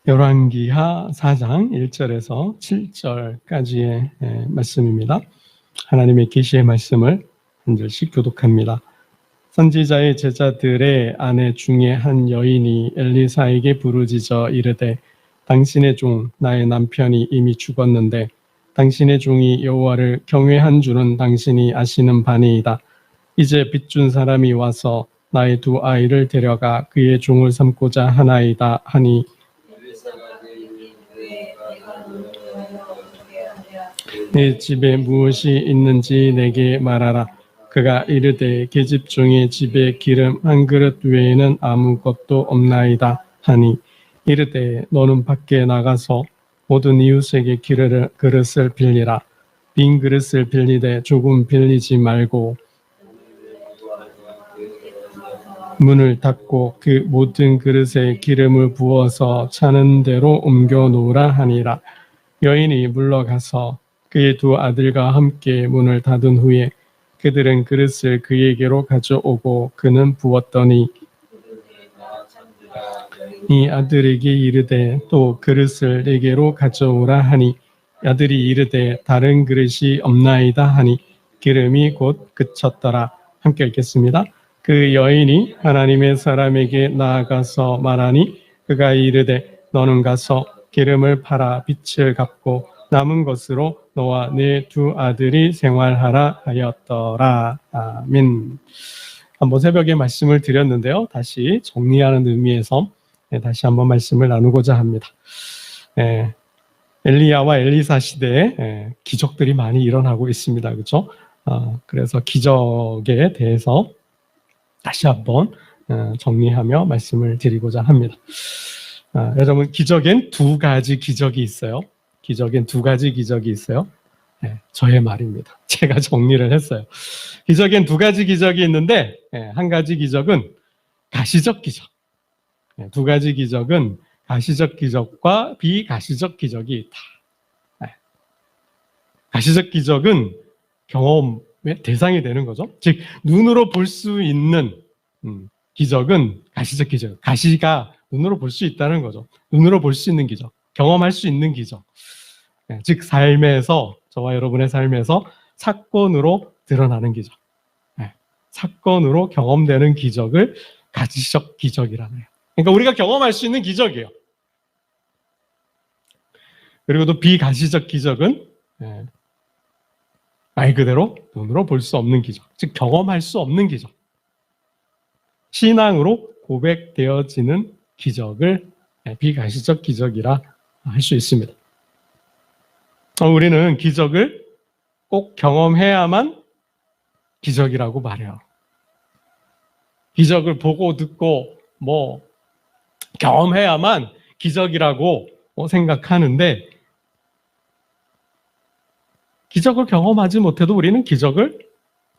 열왕기하 4장 1절에서 7절까지의 말씀입니다. 하나님의 계시의 말씀을 한 절씩 교독합니다. 선지자의 제자들의 아내 중에 한 여인이 엘리사에게 부르짖어 이르되 당신의 종 나의 남편이 이미 죽었는데 당신의 종이 여호와를 경외한 줄은 당신이 아시는 바니이다. 이제 빚준 사람이 와서 나의 두 아이를 데려가 그의 종을 삼고자 하나이다 하니 내 집에 무엇이 있는지 내게 말하라. 그가 이르되 계집 중에 집에 기름 한 그릇 외에는 아무것도 없나이다 하니 이르되 너는 밖에 나가서 모든 이웃에게 그릇을 빌리라. 빈 그릇을 빌리되 조금 빌리지 말고 문을 닫고 그 모든 그릇에 기름을 부어서 차는 대로 옮겨 놓으라 하니라. 여인이 물러가서 그의 두 아들과 함께 문을 닫은 후에 그들은 그릇을 그에게로 가져오고 그는 부었더니 이 아들에게 이르되 또 그릇을 내게로 가져오라 하니 아들이 이르되 다른 그릇이 없나이다 하니 기름이 곧 그쳤더라. 함께 읽겠습니다. 그 여인이 하나님의 사람에게 나아가서 말하니 그가 이르되 너는 가서 기름을 팔아 빚을 갚고 남은 것으로 너와 네 두 아들이 생활하라 하였더라. 아멘. 한번 새벽에 말씀을 드렸는데요. 다시 정리하는 의미에서 다시 한번 말씀을 나누고자 합니다. 엘리야와 엘리사 시대에 기적들이 많이 일어나고 있습니다. 그렇죠? 그래서 기적에 대해서 다시 한번 정리하며 말씀을 드리고자 합니다. 여러분, 기적엔 두 가지 기적이 있어요. 기적엔 두 가지 기적이 있어요. 저의 말입니다. 제가 정리를 했어요. 기적엔 두 가지 기적이 있는데 한 가지 기적은 가시적 기적. 두 가지 기적은 가시적 기적과 비가시적 기적이 있다. 가시적 기적은 경험의 대상이 되는 거죠. 즉 눈으로 볼 수 있는 기적은 가시적 기적. 가시가 눈으로 볼 수 있다는 거죠. 눈으로 볼 수 있는 기적, 경험할 수 있는 기적. 즉 삶에서, 저와 여러분의 삶에서 사건으로 드러나는 기적, 사건으로 경험되는 기적을 가시적 기적이라고 해요. 그러니까 우리가 경험할 수 있는 기적이에요. 그리고 또 비가시적 기적은 말 그대로 눈으로 볼 수 없는 기적, 즉 경험할 수 없는 기적, 신앙으로 고백되어지는 기적을 비가시적 기적이라 할 수 있습니다. 우리는 기적을 꼭 경험해야만 기적이라고 말해요. 기적을 보고 듣고 경험해야만 기적이라고 생각하는데 기적을 경험하지 못해도 우리는 기적을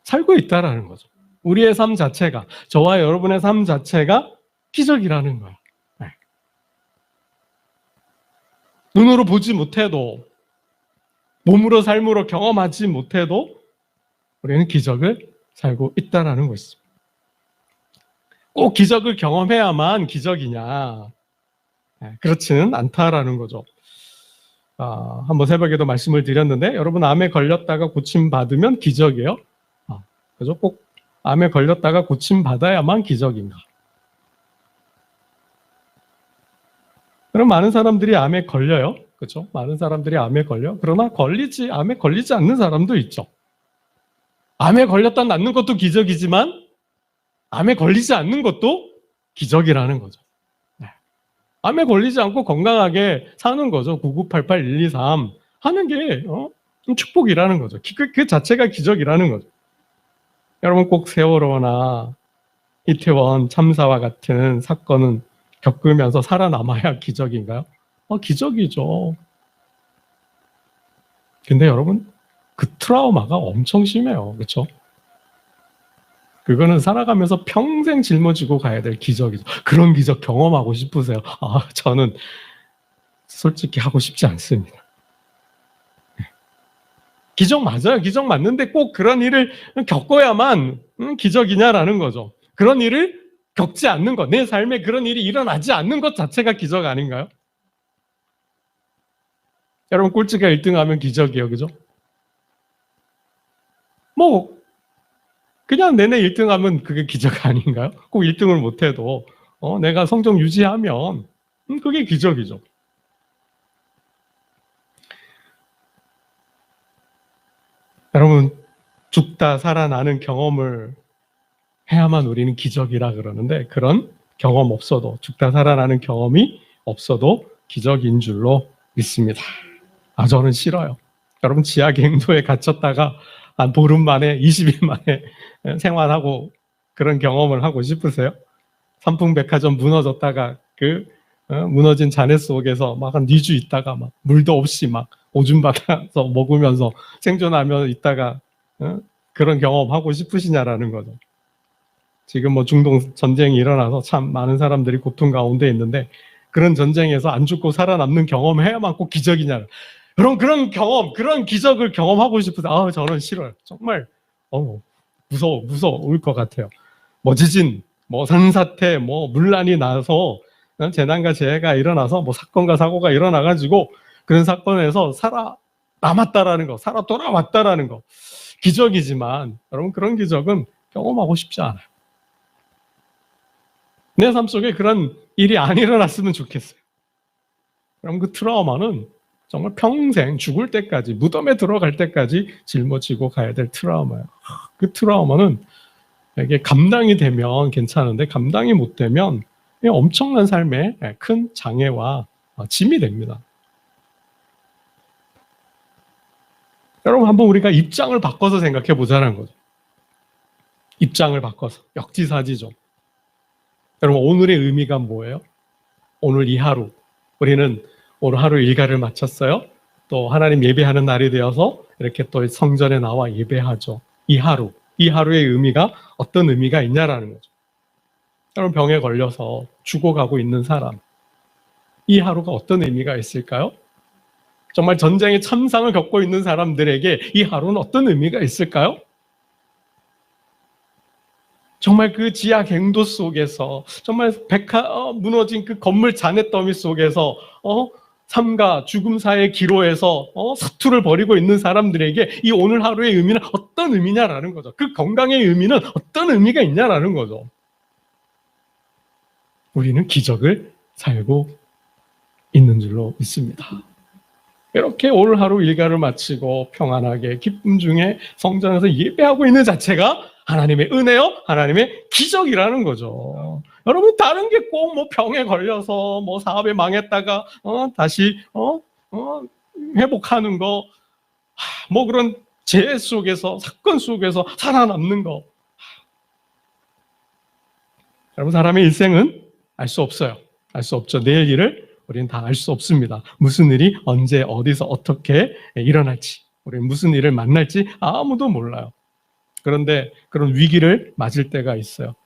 살고 있다라는 거죠. 우리의 삶 자체가, 저와 여러분의 삶 자체가 기적이라는 거예요. 눈으로 보지 못해도, 몸으로 삶으로 경험하지 못해도 우리는 기적을 살고 있다는 것입니다. 꼭 기적을 경험해야만 기적이냐? 그렇지는 않다라는 거죠. 한번 새벽에도 말씀을 드렸는데 여러분 암에 걸렸다가 고침받으면 기적이에요. 그죠? 꼭 암에 걸렸다가 고침받아야만 기적인가? 그럼 많은 사람들이 암에 걸려요. 그렇죠? 많은 사람들이 암에 걸려. 그러나 암에 걸리지 않는 사람도 있죠. 암에 걸렸다 낫는 것도 기적이지만 암에 걸리지 않는 것도 기적이라는 거죠. 암에 걸리지 않고 건강하게 사는 거죠. 9988123 하는 게 축복이라는 거죠. 그 자체가 기적이라는 거죠. 여러분 꼭 세월호나 이태원 참사와 같은 사건은 겪으면서 살아남아야 기적인가요? 기적이죠. 근데 여러분 그 트라우마가 엄청 심해요. 그렇죠? 그거는 살아가면서 평생 짊어지고 가야 될 기적이죠. 그런 기적 경험하고 싶으세요? 저는 솔직히 하고 싶지 않습니다. 기적 맞아요. 기적 맞는데 꼭 그런 일을 겪어야만 기적이냐라는 거죠. 그런 일을 겪지 않는 것, 내 삶에 그런 일이 일어나지 않는 것 자체가 기적 아닌가요? 여러분 꼴찌가 1등하면 기적이에요, 그죠? 뭐 그냥 내내 1등하면 그게 기적 아닌가요? 꼭 1등을 못해도 내가 성적 유지하면 그게 기적이죠. 여러분 죽다 살아나는 경험을 해야만 우리는 기적이라 그러는데 그런 경험 없어도 죽다 살아나는 경험이 없어도 기적인 줄로 믿습니다. 저는 싫어요. 여러분 지하 갱도에 갇혔다가 한 보름 만에 20일 만에 생활하고 그런 경험을 하고 싶으세요? 삼풍백화점 무너졌다가 무너진 잔해 속에서 막 한 2주 있다가 막 물도 없이 막 오줌 받아서 먹으면서 생존하며 있다가 그런 경험 하고 싶으시냐라는 거죠. 지금 뭐 중동 전쟁이 일어나서 참 많은 사람들이 고통 가운데 있는데 그런 전쟁에서 안 죽고 살아남는 경험을 해야만 꼭 기적이냐. 그런 경험, 그런 기적을 경험하고 싶어서 저는 싫어요. 정말 무서울 것 같아요. 뭐 지진, 뭐 산사태, 뭐 문란이 나서 재난과 재해가 일어나서 뭐 사건과 사고가 일어나가지고 그런 사건에서 살아남았다라는 거, 살아 돌아왔다라는 거 기적이지만 여러분 그런 기적은 경험하고 싶지 않아요. 내 삶 속에 그런 일이 안 일어났으면 좋겠어요. 그럼 그 트라우마는 정말 평생 죽을 때까지 무덤에 들어갈 때까지 짊어지고 가야 될 트라우마예요. 그 트라우마는 이게 감당이 되면 괜찮은데 감당이 못 되면 엄청난 삶에 큰 장애와 짐이 됩니다. 여러분 한번 우리가 입장을 바꿔서 생각해 보자는 거죠. 입장을 바꿔서 역지사지죠. 여러분 오늘의 의미가 뭐예요? 오늘 이 하루 우리는 오늘 하루 일과를 마쳤어요. 또 하나님 예배하는 날이 되어서 이렇게 또 성전에 나와 예배하죠. 이 하루의 의미가 어떤 의미가 있냐라는 거죠. 여러분 병에 걸려서 죽어가고 있는 사람 이 하루가 어떤 의미가 있을까요? 정말 전쟁의 참상을 겪고 있는 사람들에게 이 하루는 어떤 의미가 있을까요? 정말 그 지하 갱도 속에서 정말 무너진 그 건물 잔해더미 속에서 삶과 죽음 사이의 기로에서 사투를 벌이고 있는 사람들에게 이 오늘 하루의 의미는 어떤 의미냐라는 거죠. 그 건강의 의미는 어떤 의미가 있냐라는 거죠. 우리는 기적을 살고 있는 줄로 믿습니다. 이렇게 오늘 하루 일과를 마치고 평안하게 기쁨 중에 성전에서 예배하고 있는 자체가 하나님의 은혜요, 하나님의 기적이라는 거죠. 여러분 다른 게 꼭 뭐 병에 걸려서 뭐 사업에 망했다가 다시 회복하는 거, 뭐 그런 재해 속에서 사건 속에서 살아남는 거. 여러분 사람의 일생은 알 수 없어요. 알 수 없죠. 내일 일을 우리는 다 알 수 없습니다. 무슨 일이 언제 어디서 어떻게 일어날지, 우리는 무슨 일을 만날지 아무도 몰라요. 그런데 그런 위기를 맞을 때가 있어요.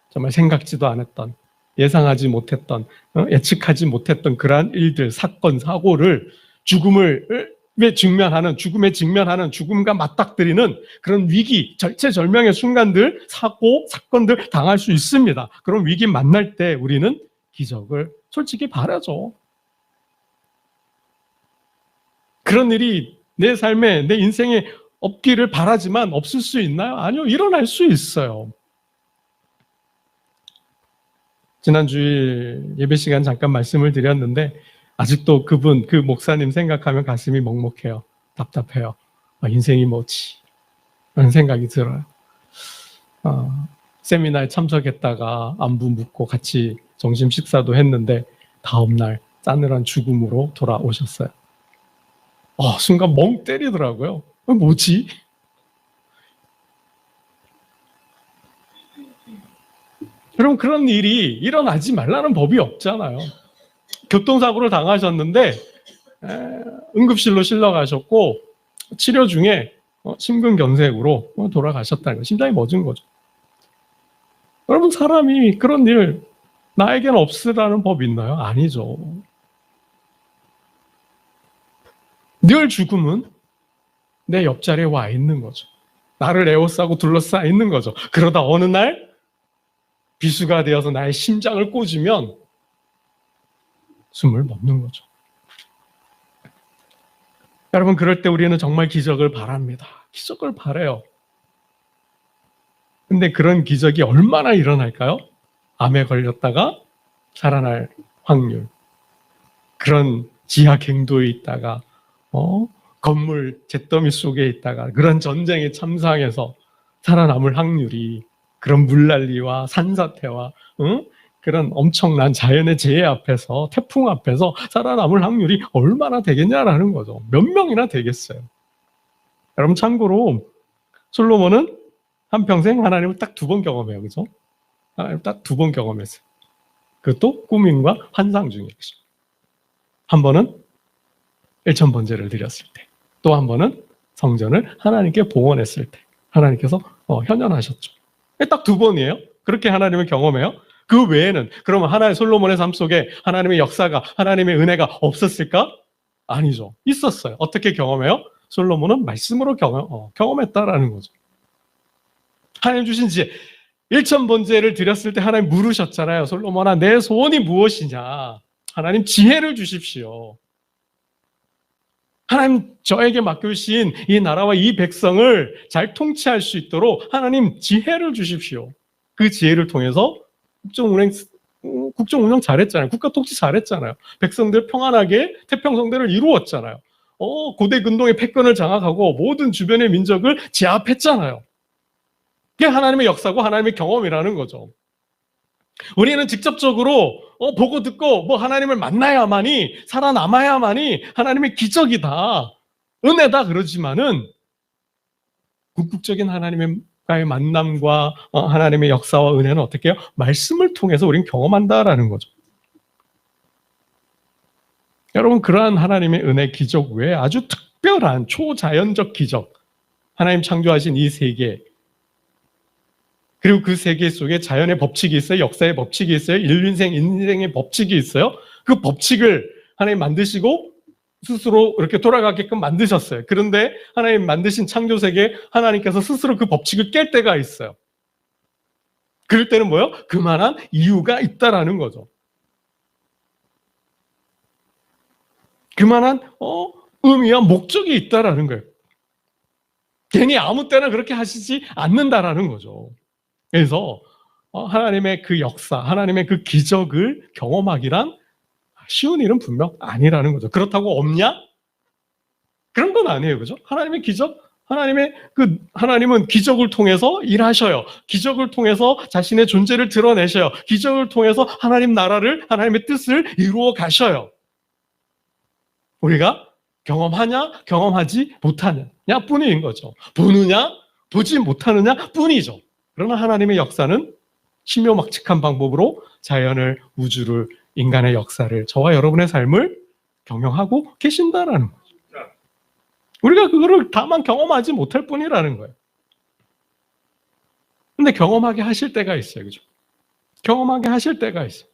정말 생각지도 않았던, 예상하지 못했던, 예측하지 못했던 그러한 일들, 사건, 사고를 죽음에 직면하는, 죽음과 맞닥뜨리는 그런 위기, 절체절명의 순간들, 사고, 사건들 당할 수 있습니다. 그런 위기 만날 때 우리는 기적을 솔직히 바라죠. 그런 일이 내 삶에, 내 인생에 없기를 바라지만 없을 수 있나요? 아니요, 일어날 수 있어요. 지난 주일 예배 시간 잠깐 말씀을 드렸는데 아직도 그 목사님 생각하면 가슴이 먹먹해요. 답답해요. 인생이 뭐지? 라는 생각이 들어요. 세미나에 참석했다가 안부 묻고 같이 점심 식사도 했는데 다음날 싸늘한 죽음으로 돌아오셨어요. 순간 멍 때리더라고요. 뭐지? 여러분 그런 일이 일어나지 말라는 법이 없잖아요. 교통사고를 당하셨는데 응급실로 실려가셨고 치료 중에 심근경색으로 돌아가셨다는 거. 심장이 멎은 거죠. 여러분 사람이 그런 일 나에겐 없으라는 법 있나요? 아니죠. 늘 죽음은 내 옆자리에 와 있는 거죠. 나를 에워싸고 둘러싸 있는 거죠. 그러다 어느 날 비수가 되어서 나의 심장을 꽂으면 숨을 멈는 거죠. 여러분, 그럴 때 우리는 정말 기적을 바랍니다. 기적을 바라요. 근데 그런 기적이 얼마나 일어날까요? 암에 걸렸다가 살아날 확률. 그런 지하 갱도에 있다가 건물 잿더미 속에 있다가 그런 전쟁에 참상해서 살아남을 확률이 그런 물난리와 산사태와 그런 엄청난 자연의 재해 앞에서 태풍 앞에서 살아남을 확률이 얼마나 되겠냐라는 거죠. 몇 명이나 되겠어요. 여러분, 참고로 솔로몬은 한평생 하나님을 딱 2번 경험해요. 그죠? 하나님 딱 2번 경험했어요. 그것도 꿈인과 환상 중에. 한 번은 1천 번제를 드렸을 때, 또 한 번은 성전을 하나님께 봉헌했을 때 하나님께서 현현하셨죠. 딱 2번이에요. 그렇게 하나님을 경험해요. 그 외에는 그러면 하나의 솔로몬의 삶 속에 하나님의 역사가, 하나님의 은혜가 없었을까? 아니죠. 있었어요. 어떻게 경험해요? 솔로몬은 말씀으로 경험했다라는 거죠. 하나님 주신 지혜. 1천 번제를 드렸을 때 하나님 물으셨잖아요. 솔로몬아, 내 소원이 무엇이냐? 하나님 지혜를 주십시오. 하나님 저에게 맡겨주신 이 나라와 이 백성을 잘 통치할 수 있도록 하나님 지혜를 주십시오. 그 지혜를 통해서 국정 운영 잘했잖아요. 국가 통치 잘했잖아요. 백성들 평안하게 태평성대를 이루었잖아요. 고대 근동의 패권을 장악하고 모든 주변의 민족을 제압했잖아요. 그게 하나님의 역사고 하나님의 경험이라는 거죠. 우리는 직접적으로 보고 듣고 하나님을 만나야만이, 살아남아야만이 하나님의 기적이다, 은혜다 그러지만은 궁극적인 하나님과의 만남과 하나님의 역사와 은혜는 어떻게 해요? 말씀을 통해서 우리는 경험한다라는 거죠. 여러분, 그러한 하나님의 은혜 기적 외에 아주 특별한 초자연적 기적, 하나님 창조하신 이 세계, 그리고 그 세계 속에 자연의 법칙이 있어요. 역사의 법칙이 있어요. 인생의 법칙이 있어요. 그 법칙을 하나님 만드시고 스스로 이렇게 돌아가게끔 만드셨어요. 그런데 하나님 만드신 창조 세계에 하나님께서 스스로 그 법칙을 깰 때가 있어요. 그럴 때는 뭐예요? 그만한 이유가 있다라는 거죠. 그만한 의미와 목적이 있다라는 거예요. 괜히 아무 때나 그렇게 하시지 않는다라는 거죠. 그래서 하나님의 그 역사, 하나님의 그 기적을 경험하기란 쉬운 일은 분명 아니라는 거죠. 그렇다고 없냐? 그런 건 아니에요. 그죠? 하나님의 기적, 하나님은 기적을 통해서 일하셔요. 기적을 통해서 자신의 존재를 드러내셔요. 기적을 통해서 하나님 나라를, 하나님의 뜻을 이루어 가셔요. 우리가 경험하냐, 경험하지 못하냐 뿐인 거죠. 보느냐, 보지 못하느냐 뿐이죠. 그러나 하나님의 역사는 신묘막측한 방법으로 자연을, 우주를, 인간의 역사를, 저와 여러분의 삶을 경영하고 계신다라는 거죠. 우리가 그거를 다만 경험하지 못할 뿐이라는 거예요. 근데 경험하게 하실 때가 있어요. 그죠? 경험하게 하실 때가 있어요.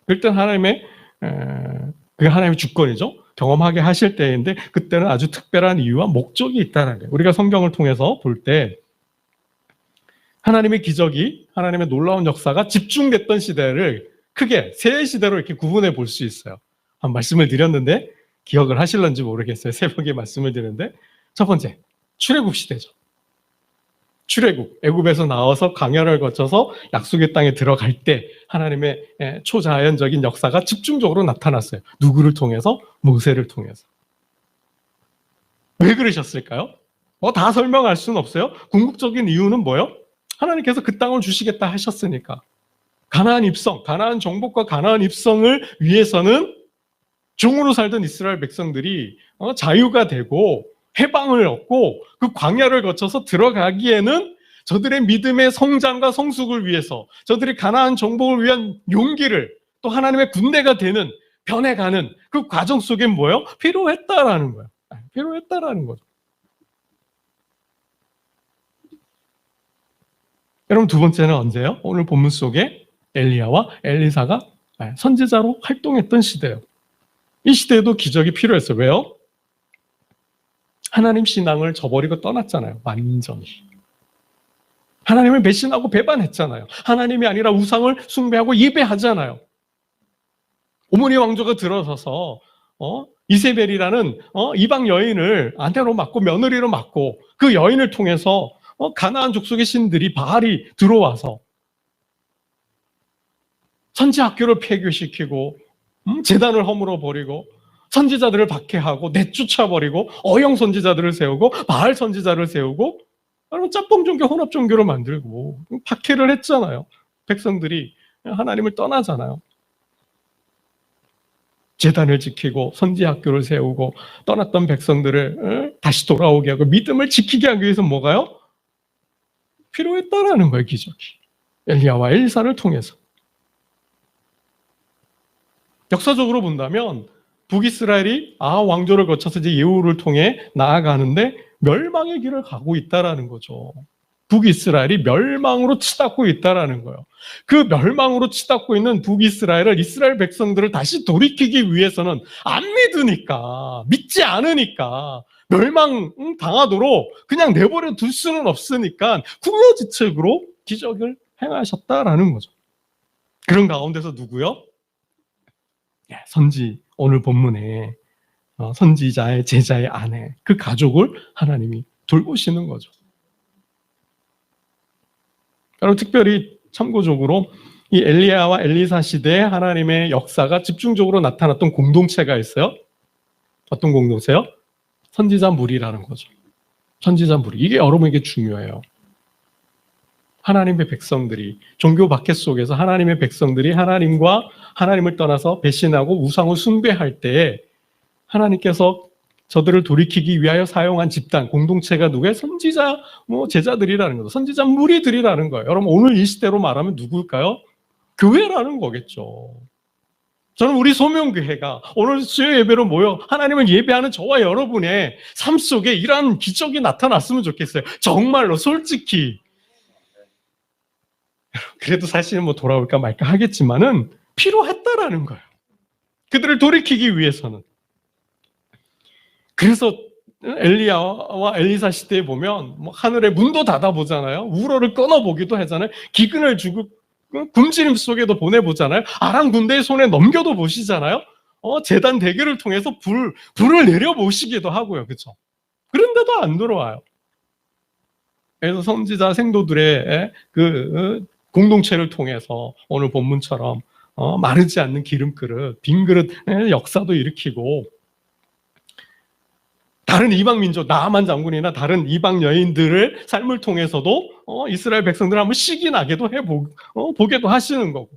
그때 그게 하나님의 주권이죠. 경험하게 하실 때인데 그때는 아주 특별한 이유와 목적이 있다는 거예요. 우리가 성경을 통해서 볼 때 하나님의 기적이, 하나님의 놀라운 역사가 집중됐던 시대를 크게 세 시대로 이렇게 구분해 볼 수 있어요. 한 말씀을 드렸는데 기억을 하실런지 모르겠어요. 새벽에 말씀을 드렸는데 첫 번째, 출애굽 시대죠. 출애굽, 애굽에서 나와서 광야를 거쳐서 약속의 땅에 들어갈 때 하나님의 초자연적인 역사가 집중적으로 나타났어요. 누구를 통해서? 모세를 통해서. 왜 그러셨을까요? 다 설명할 수는 없어요. 궁극적인 이유는 뭐예요? 하나님께서 그 땅을 주시겠다 하셨으니까. 가나안 입성, 가나안 정복과 가나안 입성을 위해서는 종으로 살던 이스라엘 백성들이 자유가 되고 해방을 얻고 그 광야를 거쳐서 들어가기에는 저들의 믿음의 성장과 성숙을 위해서, 저들이 가나안 정복을 위한 용기를, 또 하나님의 군대가 되는, 변해가는 그 과정 속엔 뭐예요? 필요했다라는 거예요. 필요했다라는 거죠. 여러분, 두 번째는 언제예요? 오늘 본문 속에 엘리야와 엘리사가 선지자로 활동했던 시대예요. 이 시대에도 기적이 필요했어요. 왜요? 하나님 신앙을 저버리고 떠났잖아요. 완전히. 하나님을 배신하고 배반했잖아요. 하나님이 아니라 우상을 숭배하고 예배하잖아요. 오므리 왕조가 들어서서 이세벨이라는 이방 여인을 아내로 맡고 며느리로 맡고 그 여인을 통해서 가나안 족속의 신들이 바알이 들어와서 선지 학교를 폐교시키고 제단을 허물어 버리고 선지자들을 박해하고 내쫓아버리고 어영 선지자들을 세우고 바알 선지자를 세우고 짬뽕 종교, 혼합 종교를 만들고 박해를 했잖아요. 백성들이 하나님을 떠나잖아요. 제단을 지키고 선지 학교를 세우고 떠났던 백성들을 다시 돌아오게 하고 믿음을 지키게 하기 위해서 뭐가요? 필요했다라는 거예요, 기적이. 엘리야와 엘리사를 통해서. 역사적으로 본다면 북이스라엘이 왕조를 거쳐서 이제 예후를 통해 나아가는데 멸망의 길을 가고 있다라는 거죠. 북이스라엘이 멸망으로 치닫고 있다라는 거예요. 그 멸망으로 치닫고 있는 북이스라엘을 이스라엘 백성들을 다시 돌이키기 위해서는 안 믿으니까, 믿지 않으니까 멸망 당하도록 그냥 내버려 둘 수는 없으니까 궁여지책으로 기적을 행하셨다라는 거죠. 그런 가운데서 누구요? 선지, 오늘 본문에 선지자의 제자의 아내, 그 가족을 하나님이 돌보시는 거죠. 여러분, 특별히 참고적으로 이 엘리야와 엘리사 시대에 하나님의 역사가 집중적으로 나타났던 공동체가 있어요. 어떤 공동체요? 선지자 무리라는 거죠. 선지자 무리. 이게 여러분에게 중요해요. 하나님의 백성들이, 종교 박해 속에서 하나님의 백성들이 하나님을 떠나서 배신하고 우상을 숭배할 때 하나님께서 저들을 돌이키기 위하여 사용한 집단, 공동체가 누구예요? 선지자 제자들이라는 거죠. 선지자 무리들이라는 거예요. 여러분, 오늘 이 시대로 말하면 누구일까요? 교회라는 거겠죠. 저는 우리 소명교회가 오늘 수요 예배로 모여 하나님을 예배하는 저와 여러분의 삶 속에 이러한 기적이 나타났으면 좋겠어요. 정말로 솔직히. 그래도 사실은 돌아올까 말까 하겠지만은 필요했다라는 거예요. 그들을 돌이키기 위해서는. 그래서 엘리야와 엘리사 시대에 보면 하늘의 문도 닫아보잖아요. 우러를 끊어보기도 하잖아요. 기근을 주고 굶주림 속에도 보내보잖아요. 아람 군대의 손에 넘겨도 보시잖아요. 제단 대결을 통해서 불을 내려보시기도 하고요. 그렇죠? 그런데도 안 들어와요. 그래서 선지자 생도들의 그 공동체를 통해서 오늘 본문처럼 마르지 않는 기름그릇, 빈 그릇 역사도 일으키고 다른 이방 민족, 나아만 장군이나 다른 이방 여인들의 삶을 통해서도 이스라엘 백성들 한번 식이 나게도 보게도 하시는 거고,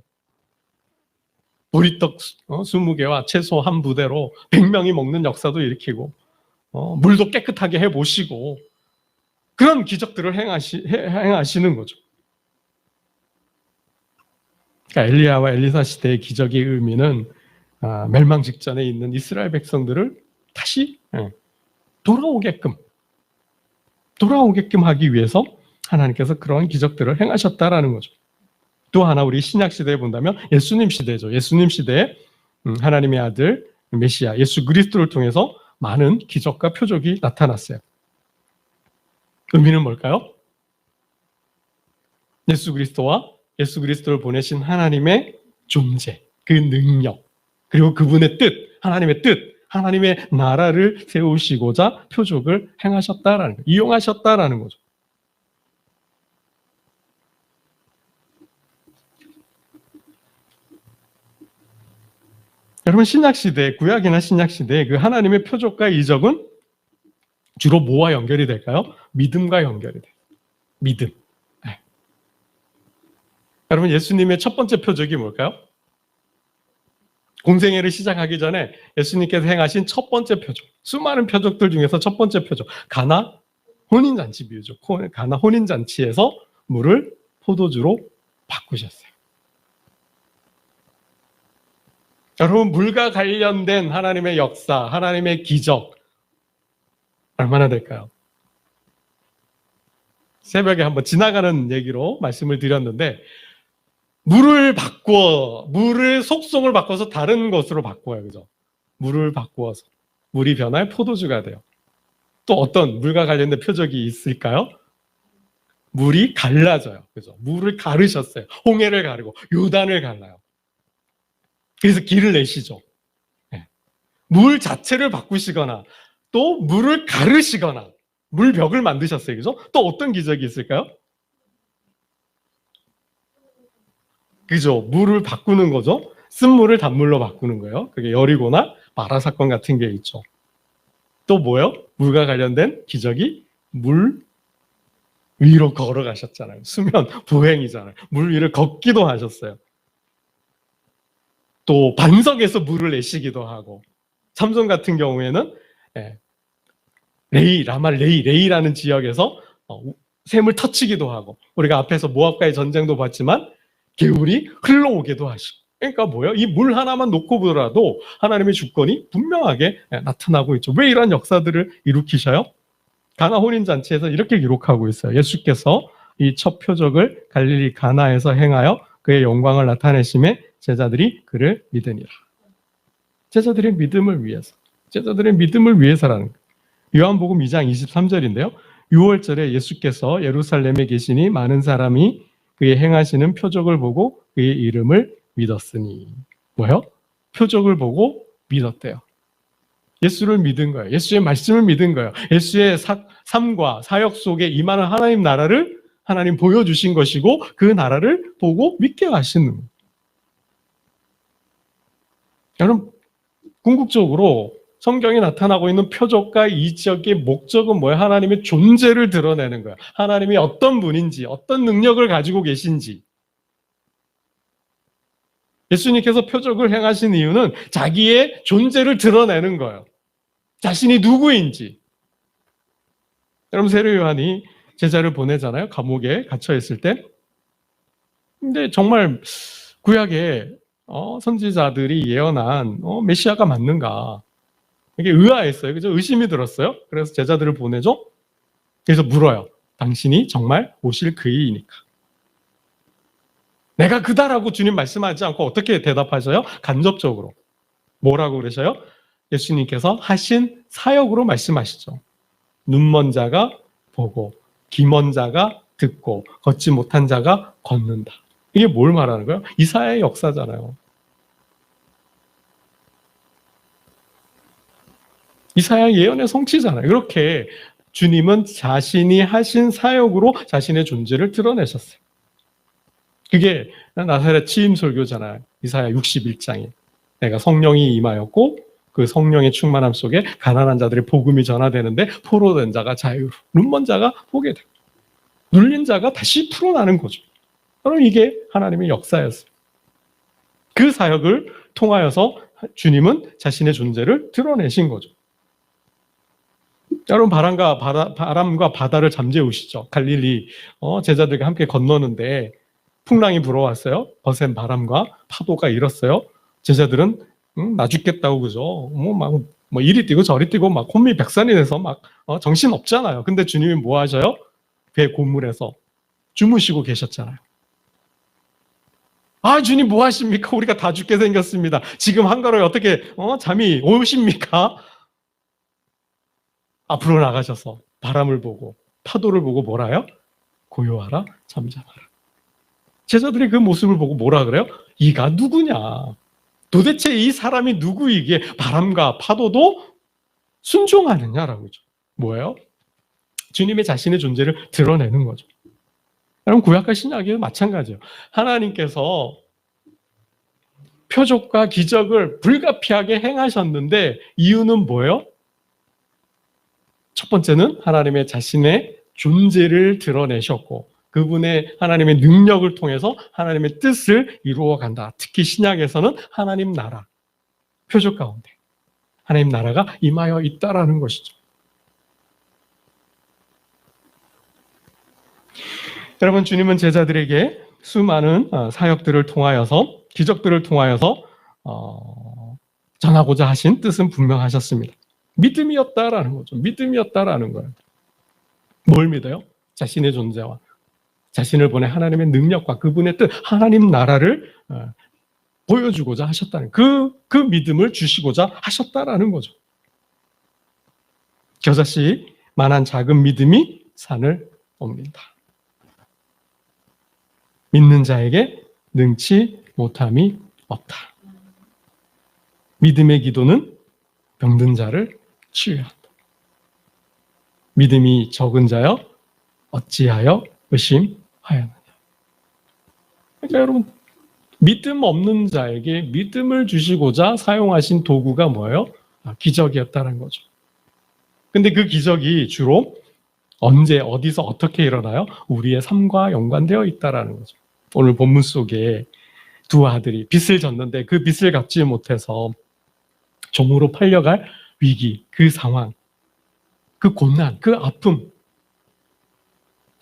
보리떡 20개와 채소 한 부대로 100명이 먹는 역사도 일으키고 물도 깨끗하게 해보시고 그런 기적들을 행하시는 거죠. 그러니까 엘리야와 엘리사 시대의 기적의 의미는 멸망 직전에 있는 이스라엘 백성들을 다시 돌아오게끔 하기 위해서 하나님께서 그러한 기적들을 행하셨다라는 거죠. 또 하나 우리 신약 시대에 본다면 예수님 시대죠. 예수님 시대에 하나님의 아들 메시아 예수 그리스도를 통해서 많은 기적과 표적이 나타났어요. 의미는 뭘까요? 예수 그리스도와 예수 그리스도를 보내신 하나님의 존재, 그 능력, 그리고 그분의 뜻, 하나님의 뜻, 하나님의 나라를 세우시고자 표적을 행하셨다라는 거예요. 이용하셨다라는 거죠. 여러분, 신약시대, 구약이나 신약시대 그 하나님의 표적과 이적은 주로 뭐와 연결이 될까요? 믿음과 연결이 돼요. 믿음. 네. 여러분, 예수님의 첫 번째 표적이 뭘까요? 공생애를 시작하기 전에 예수님께서 행하신 첫 번째 표적, 수많은 표적들 중에서 첫 번째 표적, 가나 혼인잔치 비유죠. 가나 혼인잔치에서 물을 포도주로 바꾸셨어요. 여러분, 물과 관련된 하나님의 역사, 하나님의 기적 얼마나 될까요? 새벽에 한번 지나가는 얘기로 말씀을 드렸는데 물을 속성을 바꿔서 다른 것으로 바꿔요. 그죠? 물을 바꾸어서 물이 변할 포도주가 돼요. 또 어떤 물과 관련된 표적이 있을까요? 물이 갈라져요. 그죠? 물을 가르셨어요. 홍해를 가르고 요단을 갈라요. 그래서 길을 내시죠. 네. 물 자체를 바꾸시거나 또 물을 가르시거나 물벽을 만드셨어요. 그죠? 또 어떤 기적이 있을까요? 그죠? 물을 바꾸는 거죠. 쓴물을 단물로 바꾸는 거예요. 그게 여리고나 마라 사건 같은 게 있죠. 또 뭐요? 물과 관련된 기적이 물 위로 걸어가셨잖아요. 수면 보행이잖아요. 물 위를 걷기도 하셨어요. 또 반석에서 물을 내시기도 하고, 삼손 같은 경우에는 레이라는 지역에서 샘을 터치기도 하고, 우리가 앞에서 모압과의 전쟁도 봤지만 개울이 흘러오기도 하시고. 그러니까 뭐예요? 이 물 하나만 놓고 보더라도 하나님의 주권이 분명하게 나타나고 있죠. 왜 이런 역사들을 일으키셔요? 가나 혼인잔치에서 이렇게 기록하고 있어요. 예수께서 이 첫 표적을 갈릴리 가나에서 행하여 그의 영광을 나타내심에 제자들이 그를 믿으니라. 제자들의 믿음을 위해서. 제자들의 믿음을 위해서라는 거예요. 요한복음 2장 23절인데요. 6월절에 예수께서 예루살렘에 계시니 많은 사람이 그의 행하시는 표적을 보고 그의 이름을 믿었으니. 뭐요? 표적을 보고 믿었대요. 예수를 믿은 거예요. 예수의 말씀을 믿은 거예요. 예수의 삶과 사역 속에 임하는 하나님 나라를 하나님 보여주신 것이고 그 나라를 보고 믿게 하시는 거예요. 여러분, 궁극적으로 성경에 나타나고 있는 표적과 이적의 목적은 뭐예요? 하나님의 존재를 드러내는 거예요. 하나님이 어떤 분인지, 어떤 능력을 가지고 계신지. 예수님께서 표적을 행하신 이유는 자기의 존재를 드러내는 거예요. 자신이 누구인지. 여러분, 세례 요한이 제자를 보내잖아요. 감옥에 갇혀 있을 때. 근데 정말 구약에 선지자들이 예언한 메시아가 맞는가? 이게 의아했어요. 그죠? 의심이 들었어요. 그래서 제자들을 보내죠. 그래서 물어요. 당신이 정말 오실 그이니까. 내가 그다라고 주님 말씀하지 않고 어떻게 대답하셔요? 간접적으로. 뭐라고 그러셔요? 예수님께서 하신 사역으로 말씀하시죠. 눈먼 자가 보고 귀먼 자가 듣고 걷지 못한 자가 걷는다. 이게 뭘 말하는 거예요? 이사야의 역사잖아요. 이사야 예언의 성취잖아요. 이렇게 주님은 자신이 하신 사역으로 자신의 존재를 드러내셨어요. 그게 나사렛 취임 설교잖아요. 이사야 61장에. 내가 성령이 임하였고 그 성령의 충만함 속에 가난한 자들의 복음이 전하되는데 포로된 자가 자유로, 눈먼 자가 보게 되고 눌린 자가 다시 풀어나는 거죠. 그럼 이게 하나님의 역사였어요. 그 사역을 통하여서 주님은 자신의 존재를 드러내신 거죠. 여러분, 바람과 바다를 잠재우시죠. 갈릴리 제자들과 함께 건너는데 풍랑이 불어왔어요. 거센 바람과 파도가 일었어요. 제자들은 나 죽겠다고 그죠. 이리 뛰고 저리 뛰고 막 혼미백산이 돼서 막 정신 없잖아요. 근데 주님이 뭐 하셔요? 배 고물에서 주무시고 계셨잖아요. 아, 주님 뭐 하십니까? 우리가 다 죽게 생겼습니다. 지금 한가로이 어떻게 잠이 오십니까? 앞으로 나가셔서 바람을 보고 파도를 보고 뭐라요? 고요하라, 잠잠하라. 제자들이 그 모습을 보고 뭐라 그래요? 이가 누구냐? 도대체 이 사람이 누구이기에 바람과 파도도 순종하느냐라고 그러죠. 뭐예요? 주님의 자신의 존재를 드러내는 거죠. 여러분, 구약과 신약이 마찬가지예요. 하나님께서 표적과 기적을 불가피하게 행하셨는데 이유는 뭐예요? 첫 번째는 하나님의 자신의 존재를 드러내셨고 그분의 하나님의 능력을 통해서 하나님의 뜻을 이루어 간다. 특히 신약에서는 하나님 나라, 표적 가운데 하나님 나라가 임하여 있다라는 것이죠. 여러분, 주님은 제자들에게 수많은 사역들을 통하여서 기적들을 통하여서 전하고자 하신 뜻은 분명하셨습니다. 믿음이었다라는 거죠. 믿음이었다라는 거예요. 뭘 믿어요? 자신의 존재와 자신을 보내 하나님의 능력과 그분의 뜻, 하나님 나라를 보여주고자 하셨다는 그 믿음을 주시고자 하셨다라는 거죠. 겨자씨만한 작은 믿음이 산을 옮긴다. 믿는 자에게 능치 못함이 없다. 믿음의 기도는 병든 자를 치유한다. 믿음이 적은 자여 어찌하여 의심하였느냐. 그러니까 여러분, 믿음 없는 자에게 믿음을 주시고자 사용하신 도구가 뭐예요? 기적이었다는 거죠. 근데 그 기적이 주로 언제, 어디서, 어떻게 일어나요? 우리의 삶과 연관되어 있다는 거죠. 오늘 본문 속에 두 아들이 빚을 졌는데 그 빚을 갚지 못해서 종으로 팔려갈 위기, 그 상황, 그 고난, 그 아픔,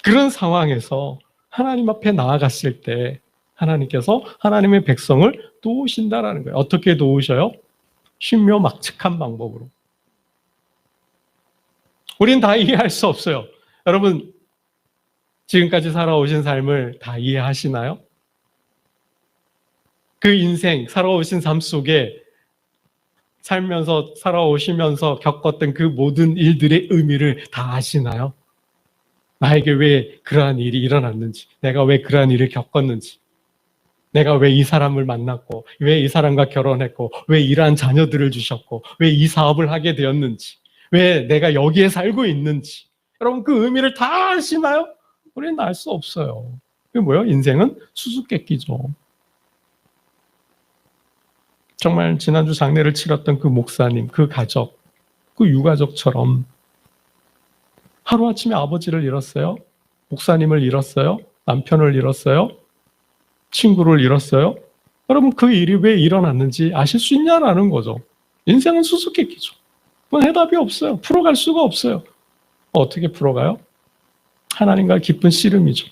그런 상황에서 하나님 앞에 나아갔을 때 하나님께서 하나님의 백성을 도우신다라는 거예요. 어떻게 도우셔요? 신묘막측한 방법으로. 우린 다 이해할 수 없어요. 여러분, 지금까지 살아오신 삶을 다 이해하시나요? 그 인생, 살아오신 삶 속에 살면서, 살아오시면서 겪었던 그 모든 일들의 의미를 다 아시나요? 나에게 왜 그러한 일이 일어났는지, 내가 왜 그러한 일을 겪었는지, 내가 왜 이 사람을 만났고, 왜 이 사람과 결혼했고, 왜 이러한 자녀들을 주셨고, 왜 이 사업을 하게 되었는지, 왜 내가 여기에 살고 있는지, 여러분 그 의미를 다 아시나요? 우리는 알 수 없어요. 그게 뭐예요? 인생은 수수께끼죠. 정말 지난주 장례를 치렀던 그 목사님, 그 가족, 그 유가족처럼 하루아침에 아버지를 잃었어요. 목사님을 잃었어요. 남편을 잃었어요. 친구를 잃었어요. 여러분 그 일이 왜 일어났는지 아실 수 있냐라는 거죠. 인생은 수수께끼죠. 그건 해답이 없어요. 풀어갈 수가 없어요. 어떻게 풀어가요? 하나님과 깊은 씨름이죠.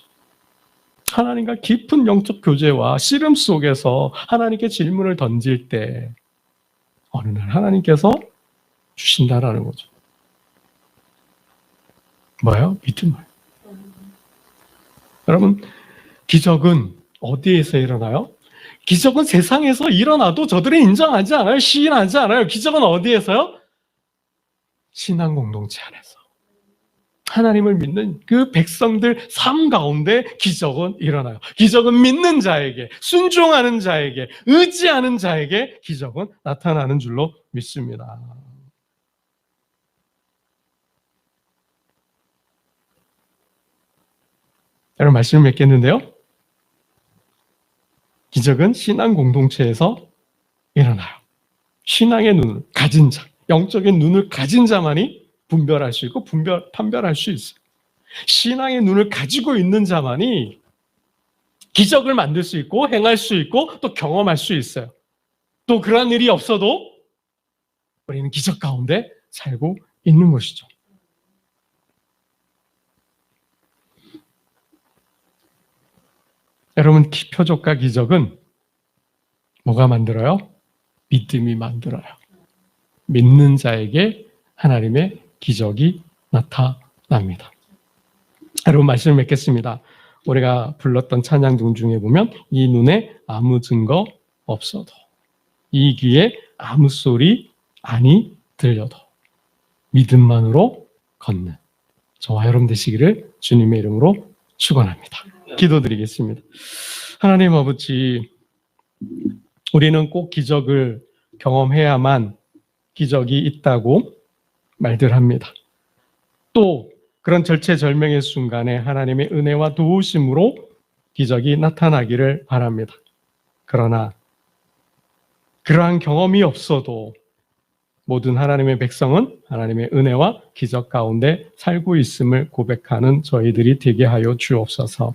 하나님과 깊은 영적 교제와 씨름 속에서 하나님께 질문을 던질 때 어느 날 하나님께서 주신다라는 거죠. 뭐예요? 믿음을. 여러분, 기적은 어디에서 일어나요? 기적은 세상에서 일어나도 저들이 인정하지 않아요. 시인하지 않아요. 기적은 어디에서요? 신앙 공동체 안에서. 하나님을 믿는 그 백성들 삶 가운데 기적은 일어나요. 기적은 믿는 자에게, 순종하는 자에게, 의지하는 자에게 기적은 나타나는 줄로 믿습니다. 여러분 말씀을 맺겠는데요. 기적은 신앙 공동체에서 일어나요. 신앙의 눈을 가진 자, 영적인 눈을 가진 자만이 분별할 수 있고 판별할 수 있어요. 신앙의 눈을 가지고 있는 자만이 기적을 만들 수 있고 행할 수 있고 또 경험할 수 있어요. 또 그런 일이 없어도 우리는 기적 가운데 살고 있는 것이죠. 여러분, 표적과 기적은 뭐가 만들어요? 믿음이 만들어요. 믿는 자에게 하나님의 기적이 나타납니다. 여러분 말씀을 맺겠습니다. 우리가 불렀던 찬양 중에 보면 이 눈에 아무 증거 없어도 이 귀에 아무 소리 아니 들려도 믿음만으로 걷는 저와 여러분 되시기를 주님의 이름으로 축원합니다. 기도드리겠습니다. 하나님 아버지, 우리는 꼭 기적을 경험해야만 기적이 있다고 말들 합니다. 또 그런 절체절명의 순간에 하나님의 은혜와 도우심으로 기적이 나타나기를 바랍니다. 그러나 그러한 경험이 없어도 모든 하나님의 백성은 하나님의 은혜와 기적 가운데 살고 있음을 고백하는 저희들이 되게 하여 주옵소서.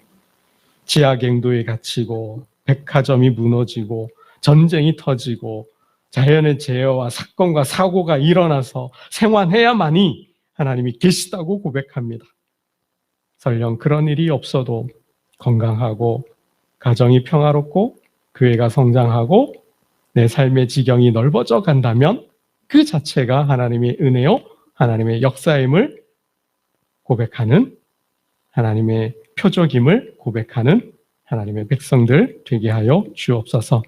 지하갱도에 갇히고 백화점이 무너지고 전쟁이 터지고 자연의 재해와 사건과 사고가 일어나서 생환해야만이 하나님이 계시다고 고백합니다. 설령 그런 일이 없어도 건강하고 가정이 평화롭고 교회가 성장하고 내 삶의 지경이 넓어져 간다면 그 자체가 하나님의 은혜요, 하나님의 역사임을 고백하는 하나님의 표적임을 고백하는 하나님의 백성들 되게 하여 주옵소서.